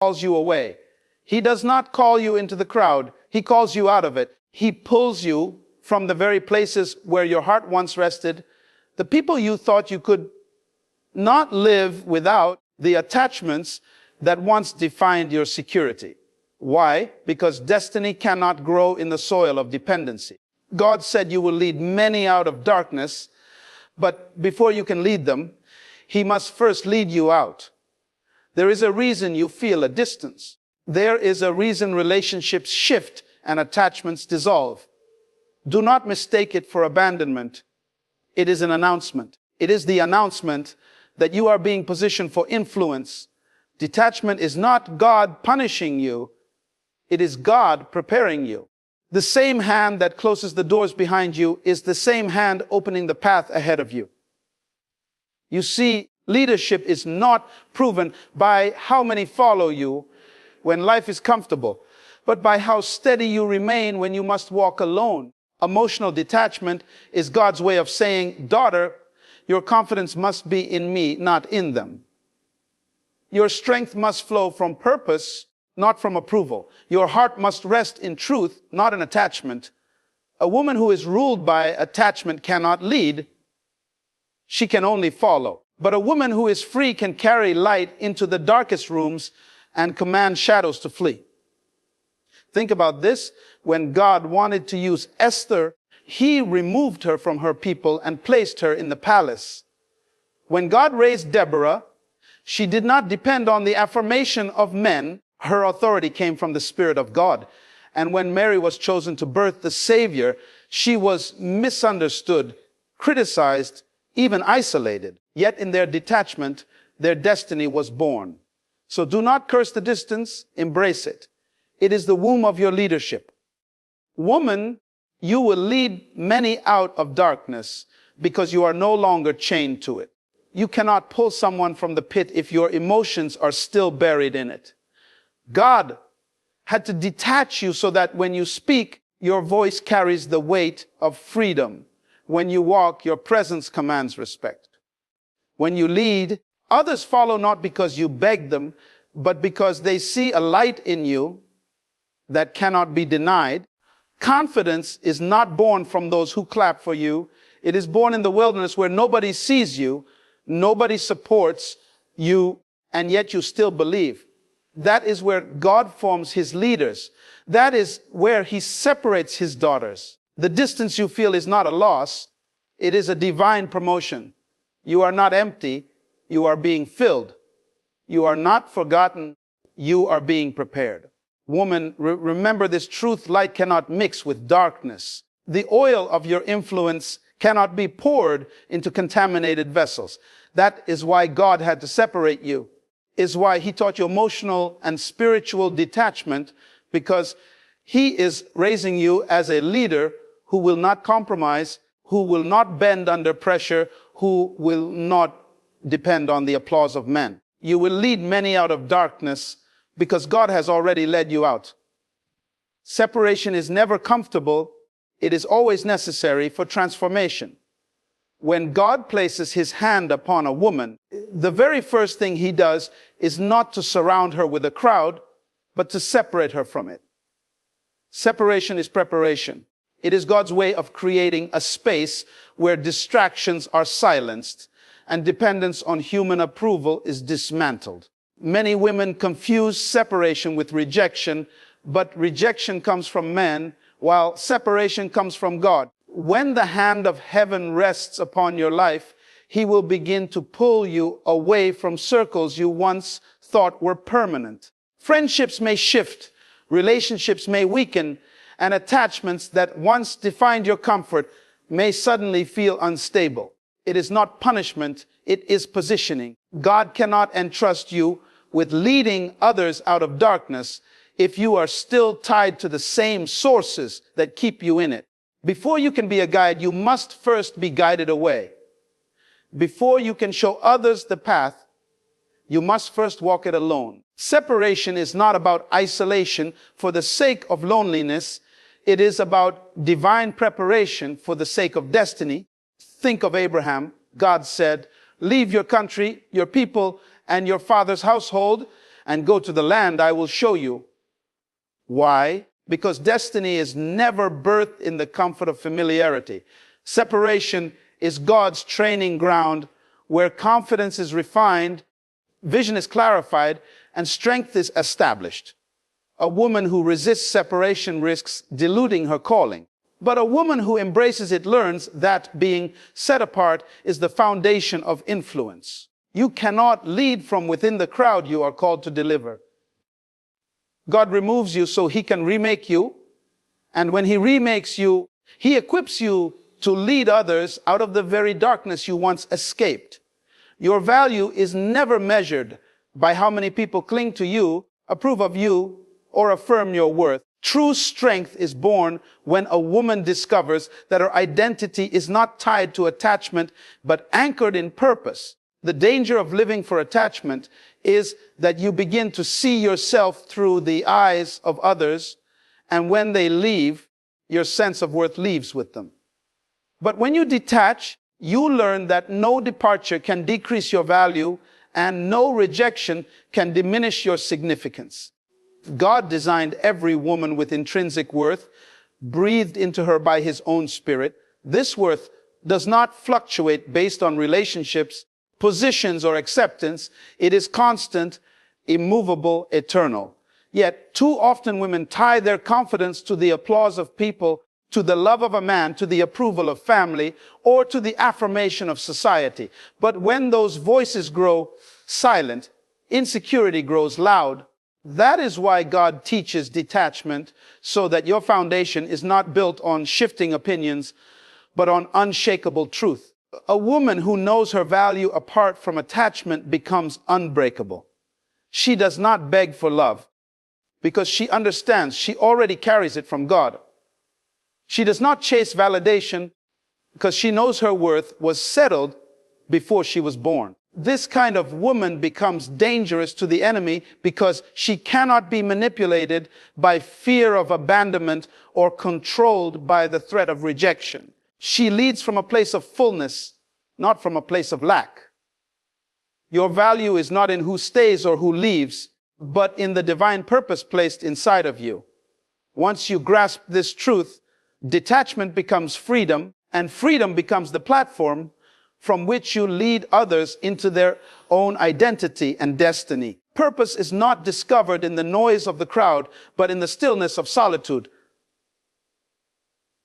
calls you away. He does not call you into the crowd. He calls you out of it. He pulls you from the very places where your heart once rested. The people you thought you could not live without, the attachments that once defined your security. Why? Because destiny cannot grow in the soil of dependency. God said you will lead many out of darkness, but before you can lead them, He must first lead you out. There is a reason you feel a distance. There is a reason relationships shift and attachments dissolve. Do not mistake it for abandonment. It is an announcement. It is the announcement that you are being positioned for influence. Detachment is not God punishing you. It is God preparing you. The same hand that closes the doors behind you is the same hand opening the path ahead of you. You see, leadership is not proven by how many follow you when life is comfortable, but by how steady you remain when you must walk alone. Emotional detachment is God's way of saying, daughter, your confidence must be in me, not in them. Your strength must flow from purpose, not from approval. Your heart must rest in truth, not in attachment. A woman who is ruled by attachment cannot lead. She can only follow. But a woman who is free can carry light into the darkest rooms and command shadows to flee. Think about this. When God wanted to use Esther, He removed her from her people and placed her in the palace. When God raised Deborah, she did not depend on the affirmation of men. Her authority came from the Spirit of God. And when Mary was chosen to birth the Savior, she was misunderstood, criticized, even isolated. Yet in their detachment, their destiny was born. So do not curse the distance, embrace it. It is the womb of your leadership. Woman, you will lead many out of darkness because you are no longer chained to it. You cannot pull someone from the pit if your emotions are still buried in it. God had to detach you so that when you speak, your voice carries the weight of freedom. When you walk, your presence commands respect. When you lead, others follow not because you beg them, but because they see a light in you that cannot be denied. Confidence is not born from those who clap for you. It is born in the wilderness where nobody sees you, nobody supports you, and yet you still believe. That is where God forms His leaders. That is where He separates His daughters. The distance you feel is not a loss. It is a divine promotion. You are not empty. You are being filled. You are not forgotten. You are being prepared. Woman, remember this truth: light cannot mix with darkness. The oil of your influence cannot be poured into contaminated vessels. That is why God had to separate you. Is why He taught you emotional and spiritual detachment, because He is raising you as a leader who will not compromise, who will not bend under pressure, who will not depend on the applause of men. You will lead many out of darkness because God has already led you out. Separation is never comfortable. It is always necessary for transformation. When God places His hand upon a woman, the very first thing He does is not to surround her with a crowd, but to separate her from it. Separation is preparation. It is God's way of creating a space where distractions are silenced and dependence on human approval is dismantled. Many women confuse separation with rejection, but rejection comes from men, while separation comes from God. When the hand of heaven rests upon your life, He will begin to pull you away from circles you once thought were permanent. Friendships may shift, relationships may weaken, and attachments that once defined your comfort may suddenly feel unstable. It is not punishment, it is positioning. God cannot entrust you with leading others out of darkness if you are still tied to the same sources that keep you in it. Before you can be a guide, you must first be guided away. Before you can show others the path, you must first walk it alone. Separation is not about isolation for the sake of loneliness. It is about divine preparation for the sake of destiny. Think of Abraham. God said, leave your country, your people, and your father's household, and go to the land I will show you. Why? Because destiny is never birthed in the comfort of familiarity. Separation is God's training ground where confidence is refined, vision is clarified, and strength is established. A woman who resists separation risks diluting her calling. But a woman who embraces it learns that being set apart is the foundation of influence. You cannot lead from within the crowd you are called to deliver. God removes you so he can remake you. And when he remakes you, he equips you to lead others out of the very darkness you once escaped. Your value is never measured by how many people cling to you, approve of you, or affirm your worth. True strength is born when a woman discovers that her identity is not tied to attachment, but anchored in purpose. The danger of living for attachment is that you begin to see yourself through the eyes of others, and when they leave, your sense of worth leaves with them. But when you detach, you learn that no departure can decrease your value, and no rejection can diminish your significance. God designed every woman with intrinsic worth, breathed into her by his own spirit. This worth does not fluctuate based on relationships, positions, or acceptance. It is constant, immovable, eternal. Yet, too often women tie their confidence to the applause of people, to the love of a man, to the approval of family, or to the affirmation of society. But when those voices grow silent, insecurity grows loud. That is why God teaches detachment, so that your foundation is not built on shifting opinions, but on unshakable truth. A woman who knows her value apart from attachment becomes unbreakable. She does not beg for love because she understands she already carries it from God. She does not chase validation because she knows her worth was settled before she was born. This kind of woman becomes dangerous to the enemy because she cannot be manipulated by fear of abandonment or controlled by the threat of rejection. She leads from a place of fullness, not from a place of lack. Your value is not in who stays or who leaves, but in the divine purpose placed inside of you. Once you grasp this truth, detachment becomes freedom, and freedom becomes the platform from which you lead others into their own identity and destiny. Purpose is not discovered in the noise of the crowd, but in the stillness of solitude.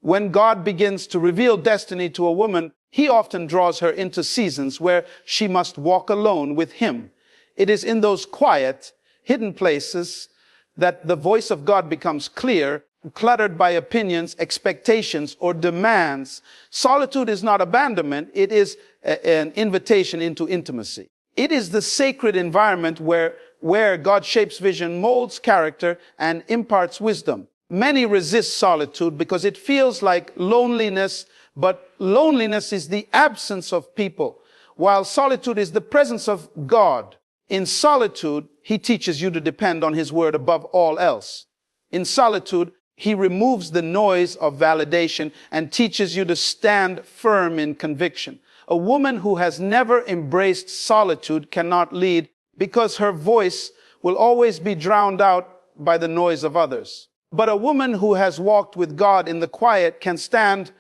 When God begins to reveal destiny to a woman, he often draws her into seasons where she must walk alone with him. It is in those quiet, hidden places that the voice of God becomes clear, cluttered by opinions, expectations, or demands. Solitude is not abandonment. It is an invitation into intimacy. It is the sacred environment where God shapes vision, molds character, and imparts wisdom. Many resist solitude because it feels like loneliness, but loneliness is the absence of people, while solitude is the presence of God. In solitude, he teaches you to depend on his word above all else. In solitude, he removes the noise of validation and teaches you to stand firm in conviction. A woman who has never embraced solitude cannot lead because her voice will always be drowned out by the noise of others. But a woman who has walked with God in the quiet can stand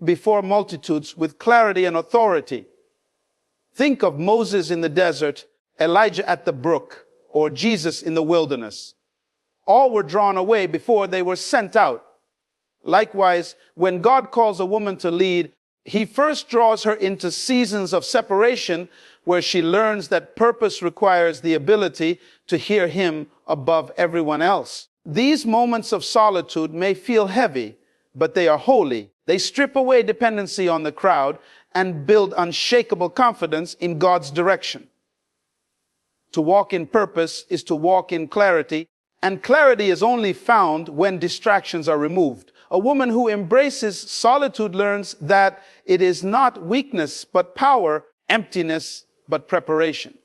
before multitudes with clarity and authority. Think of Moses in the desert, Elijah at the brook, or Jesus in the wilderness. All were drawn away before they were sent out. Likewise, when God calls a woman to lead, he first draws her into seasons of separation where she learns that purpose requires the ability to hear him above everyone else. These moments of solitude may feel heavy, but they are holy. They strip away dependency on the crowd and build unshakable confidence in God's direction. To walk in purpose is to walk in clarity, and clarity is only found when distractions are removed. A woman who embraces solitude learns that it is not weakness but power, emptiness but preparation.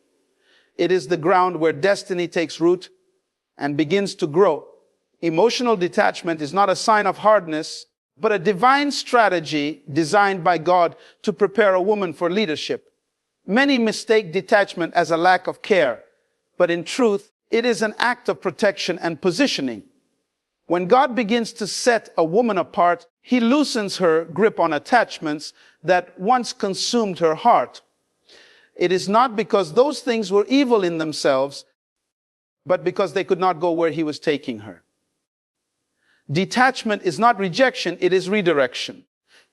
It is the ground where destiny takes root and begins to grow. Emotional detachment is not a sign of hardness, but a divine strategy designed by God to prepare a woman for leadership. Many mistake detachment as a lack of care, but in truth, It is an act of protection and positioning. When God begins to set a woman apart, he loosens her grip on attachments that once consumed her heart. It is not because those things were evil in themselves, but because they could not go where he was taking her. Detachment is not rejection, it is redirection.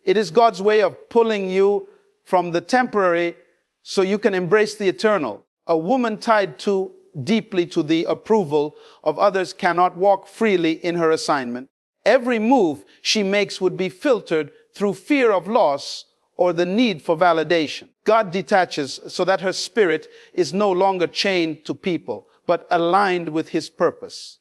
It is God's way of pulling you from the temporary so you can embrace the eternal. A woman tied too deeply to the approval of others cannot walk freely in her assignment. Every move she makes would be filtered through fear of loss or the need for validation. God detaches so that her spirit is no longer chained to people, but aligned with his purpose.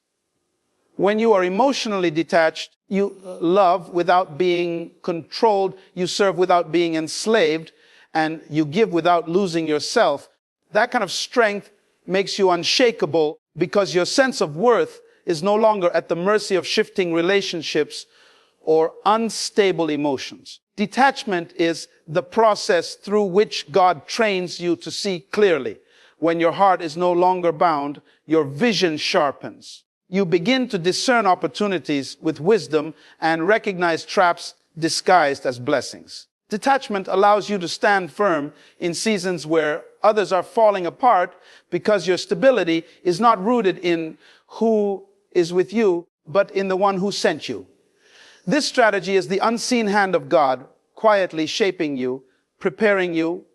When you are emotionally detached, you love without being controlled, you serve without being enslaved, and you give without losing yourself. That kind of strength makes you unshakable because your sense of worth is no longer at the mercy of shifting relationships or unstable emotions. Detachment is the process through which God trains you to see clearly. When your heart is no longer bound, your vision sharpens. You begin to discern opportunities with wisdom and recognize traps disguised as blessings. Detachment allows you to stand firm in seasons where others are falling apart because your stability is not rooted in who is with you, but in the one who sent you. This strategy is the unseen hand of God quietly shaping you, preparing you,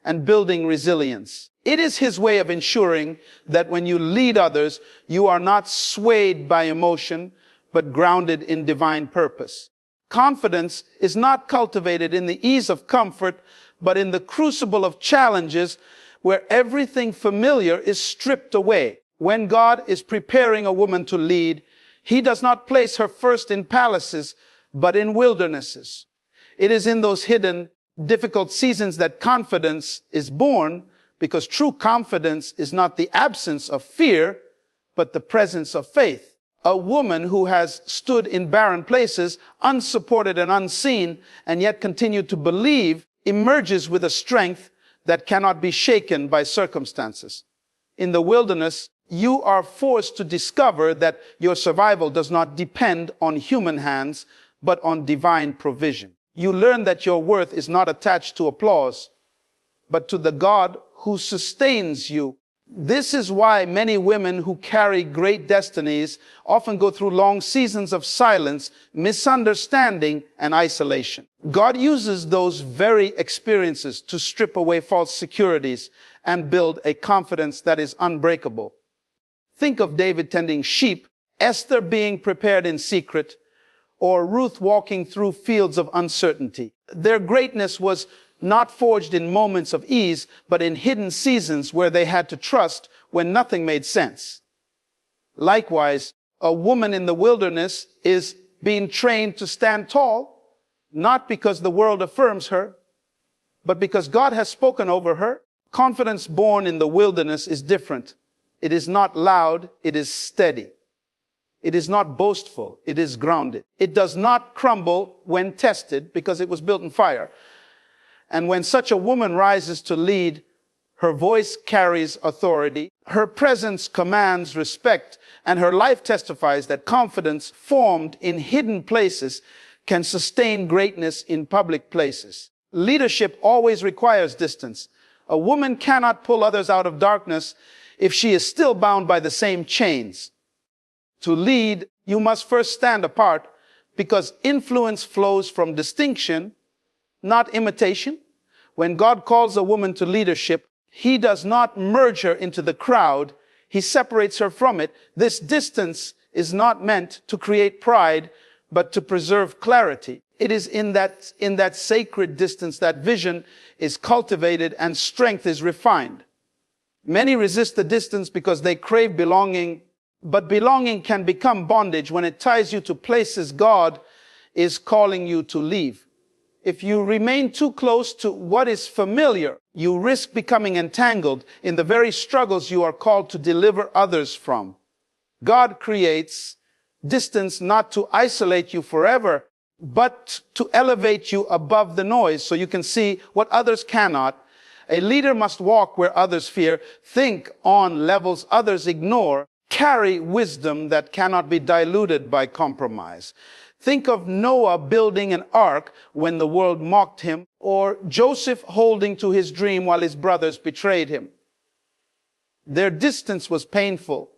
and building resilience. It is his way of ensuring that when you lead others, you are not swayed by emotion, but grounded in divine purpose. Confidence is not cultivated in the ease of comfort, but in the crucible of challenges where everything familiar is stripped away. When God is preparing a woman to lead, he does not place her first in palaces, but in wildernesses. It is in those hidden, difficult seasons that confidence is born, because true confidence is not the absence of fear, but the presence of faith. A woman who has stood in barren places, unsupported and unseen, and yet continued to believe, emerges with a strength that cannot be shaken by circumstances. In the wilderness, you are forced to discover that your survival does not depend on human hands, but on divine provision. You learn that your worth is not attached to applause, but to the God who sustains you. This is why many women who carry great destinies often go through long seasons of silence, misunderstanding, and isolation. God uses those very experiences to strip away false securities and build a confidence that is unbreakable. Think of David tending sheep, Esther being prepared in secret, or Ruth walking through fields of uncertainty. Their greatness was not forged in moments of ease, but in hidden seasons where they had to trust when nothing made sense. Likewise, a woman in the wilderness is being trained to stand tall, not because the world affirms her, but because God has spoken over her. Confidence born in the wilderness is different. It is not loud, it is steady. It is not boastful, it is grounded. It does not crumble when tested because it was built in fire. And when such a woman rises to lead, her voice carries authority, her presence commands respect, and her life testifies that confidence formed in hidden places can sustain greatness in public places. Leadership always requires distance. A woman cannot pull others out of darkness if she is still bound by the same chains. To lead, you must first stand apart, because influence flows from distinction, not imitation. When God calls a woman to leadership, he does not merge her into the crowd. He separates her from it. This distance is not meant to create pride, but to preserve clarity. It is in that sacred distance that vision is cultivated and strength is refined. Many resist the distance because they crave belonging, but belonging can become bondage when it ties you to places God is calling you to leave. If you remain too close to what is familiar, you risk becoming entangled in the very struggles you are called to deliver others from. God creates distance not to isolate you forever, but to elevate you above the noise so you can see what others cannot, A leader must walk where others fear, think on levels others ignore, carry wisdom that cannot be diluted by compromise. Think of Noah building an ark when the world mocked him, or Joseph holding to his dream while his brothers betrayed him. Their distance was painful,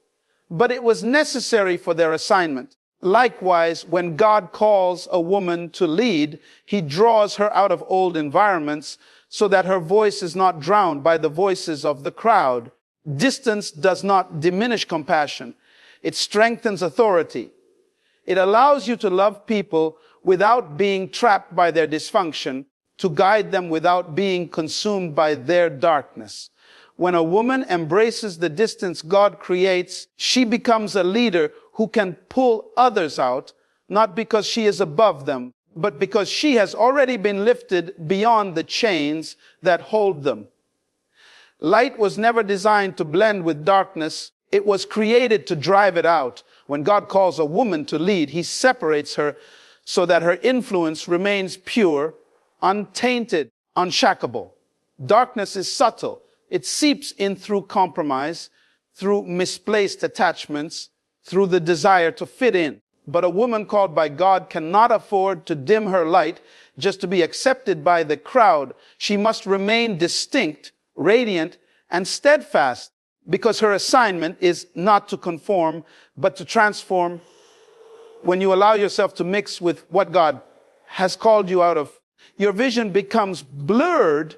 but it was necessary for their assignment. Likewise, when God calls a woman to lead, he draws her out of old environments so that her voice is not drowned by the voices of the crowd. Distance does not diminish compassion. It strengthens authority. It allows you to love people without being trapped by their dysfunction, to guide them without being consumed by their darkness. When a woman embraces the distance God creates, she becomes a leader who can pull others out, not because she is above them, but because she has already been lifted beyond the chains that hold them. Light was never designed to blend with darkness. It was created to drive it out. When God calls a woman to lead, he separates her so that her influence remains pure, untainted, unshackable. Darkness is subtle. It seeps in through compromise, through misplaced attachments, through the desire to fit in. But a woman called by God cannot afford to dim her light just to be accepted by the crowd. She must remain distinct, radiant, and steadfast, because her assignment is not to conform, but to transform. When you allow yourself to mix with what God has called you out of, your vision becomes blurred.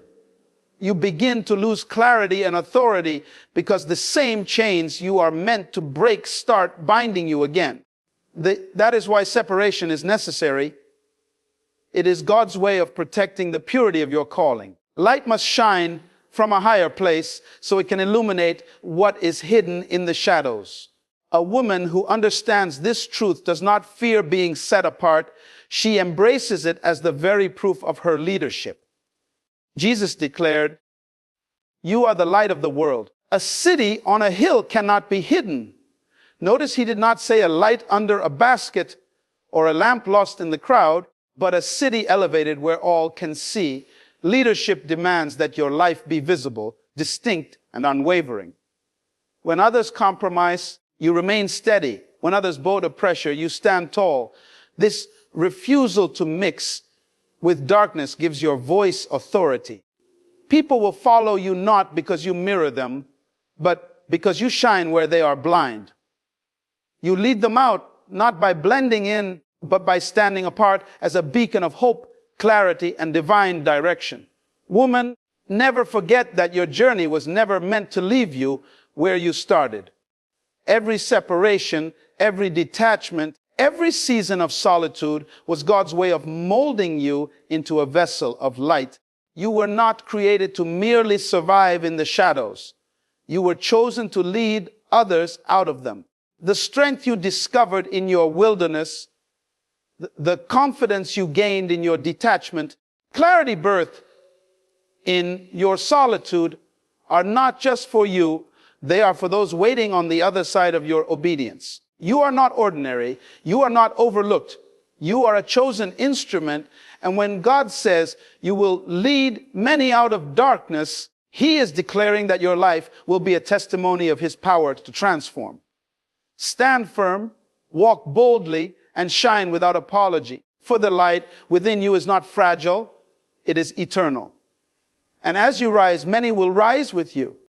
You begin to lose clarity and authority because the same chains you are meant to break start binding you again. That is why separation is necessary. It is God's way of protecting the purity of your calling. Light must shine from a higher place so it can illuminate what is hidden in the shadows. A woman who understands this truth does not fear being set apart. She embraces it as the very proof of her leadership. Jesus declared, "You are the light of the world. A city on a hill cannot be hidden." Notice he did not say a light under a basket or a lamp lost in the crowd, but a city elevated where all can see. Leadership demands that your life be visible, distinct, and unwavering. When others compromise, you remain steady. When others bow to pressure, you stand tall. This refusal to mix with darkness gives your voice authority. People will follow you not because you mirror them, but because you shine where they are blind. You lead them out not by blending in, but by standing apart as a beacon of hope, clarity, and divine direction. Woman, never forget that your journey was never meant to leave you where you started. Every separation, every detachment, every season of solitude was God's way of molding you into a vessel of light. You were not created to merely survive in the shadows. You were chosen to lead others out of them. The strength you discovered in your wilderness, the confidence you gained in your detachment, clarity birthed in your solitude are not just for you, they are for those waiting on the other side of your obedience. You are not ordinary. You are not overlooked. You are a chosen instrument. And when God says you will lead many out of darkness, he is declaring that your life will be a testimony of his power to transform. Stand firm, walk boldly, and shine without apology. For the light within you is not fragile, it is eternal. And as you rise, many will rise with you.